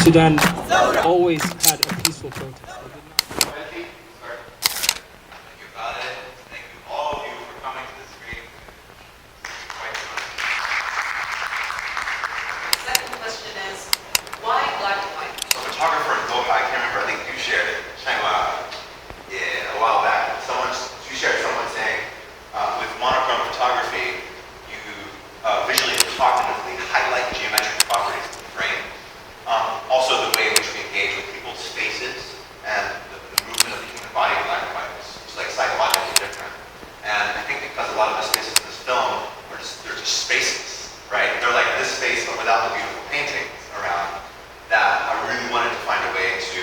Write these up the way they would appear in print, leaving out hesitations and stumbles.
Sudan always had a peaceful protest. Bentley, sorry. You got it. Thank you, all of you, for coming to this great. Quite fun. The second question is, why black and white? So, photographer in Doha, I can't remember. I think you shared it. Yeah, a while back. You shared someone saying, with monochrome photography, you visually and cognitively highlight geometric properties of the frame. Also, the way in which we engage with people's faces and the movement of the human body in black and white is like psychologically different. And I think because a lot of the spaces in this film they're just spaces, right? They're like this space, but without the beautiful paintings around. That I really wanted to find a way to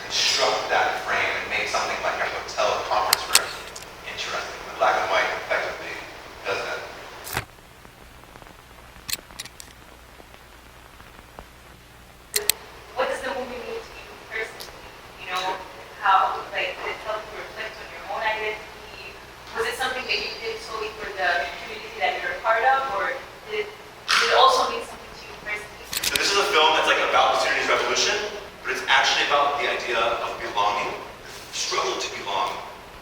construct that frame and make something like a hotel conference room interesting. The black and white effectively does that. What does the movie mean to you personally? You know, how, like, did it help you reflect on your own identity? Was it something that you did solely for the community that you're a part of, or did it also mean something to you personally? So this is a film that's like about the Sudanese revolution, but it's actually about the idea of belonging, the struggle to belong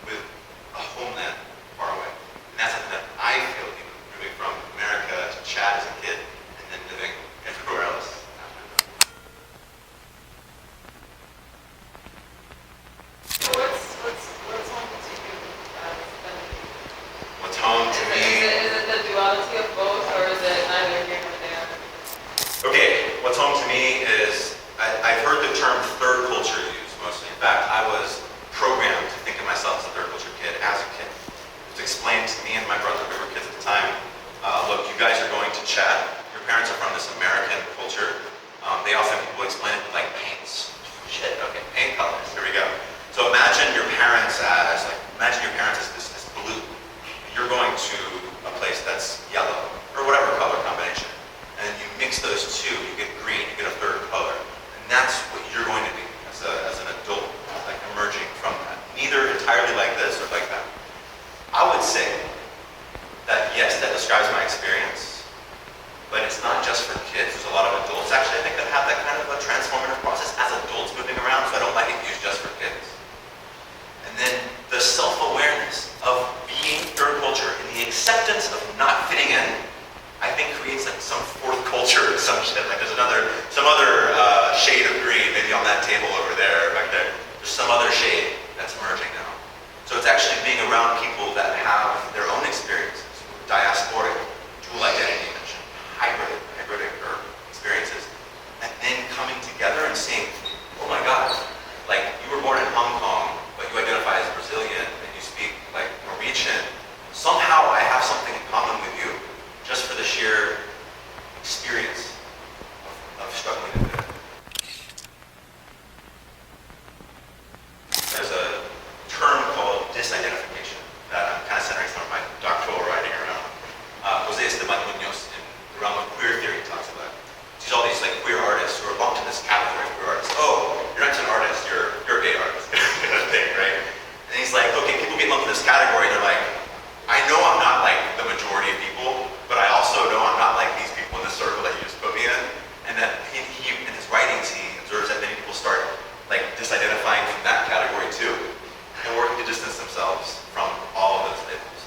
with a homeland far away. And that's something that I feel, moving from America to Chad as a kid, and then living everywhere else. So what's home to you? What's home to me? Is it the duality of both, or is it neither here nor there? Okay, what's home to me is, I've heard the term third culture used mostly. In fact, I was programmed to think of myself as a third culture kid as a kid. It was explained to me and my brother, we were kids at the time, look, you guys are going to Chad. Your parents are from this American culture. They often, people explain it with like paints. Shit, okay, paint colors, here we go. So imagine your parents as this blue. You're going to a place that's yellow, or whatever color combination. And you mix those two, you get green, you get a third color. And that's what you're going to be as an adult, like emerging from that. Neither entirely like this or like that. I would say that yes, that describes my experience, but it's not just for kids. There's a lot of adults actually, I think, that have that kind of a transformative process as adults moving around, so I don't like it used just for kids. And then the self-awareness of being third culture and the acceptance of not fitting in, I think creates like some fourth culture or some shit. Like there's some other shade of green, maybe on that table over there, back there. There's some other shade that's emerging now. So it's actually being around people that have their own experiences, diasporic, dual identity dimension, hybrid or experiences, and then coming together and saying, oh my God, like you were born in Hong Kong, but you identify as Brazilian and you speak like Norwegian. Somehow I have something in common with you, just for the sheer experience of struggling with it. There's a term called disidentification that I'm kind of centering some of my doctoral writing around. Jose Esteban Munoz, in the realm of queer theory, talks about it. Sees all these like queer artists who are lumped in this category of queer artists. Oh, you're not just an artist, you're a gay artist, kind of thing, right? And he's like, okay, people get lumped in this category, and they're like, I know I'm not like the majority of people, but I also know I'm not like these people in the circle that you just put me in. And that he in his writings, he observes that many people start like disidentifying from that category too, and working to distance themselves from all of those labels.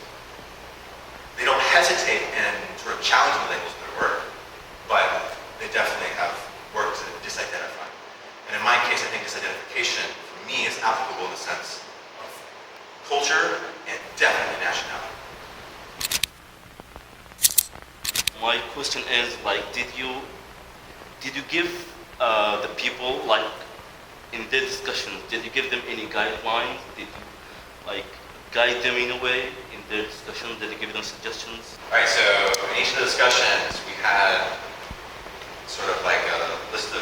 They don't hesitate in sort of challenging the labels in their work, but they definitely have worked to disidentify. And in my case, I think disidentification for me is applicable in the sense of culture and definitely nationality. My question is, like, did you give the people, like, in the discussions, did you give them any guidelines? Did you, like, guide them in a way in their discussions? Did you give them suggestions? All right, so in each of the discussions, we had sort of like a list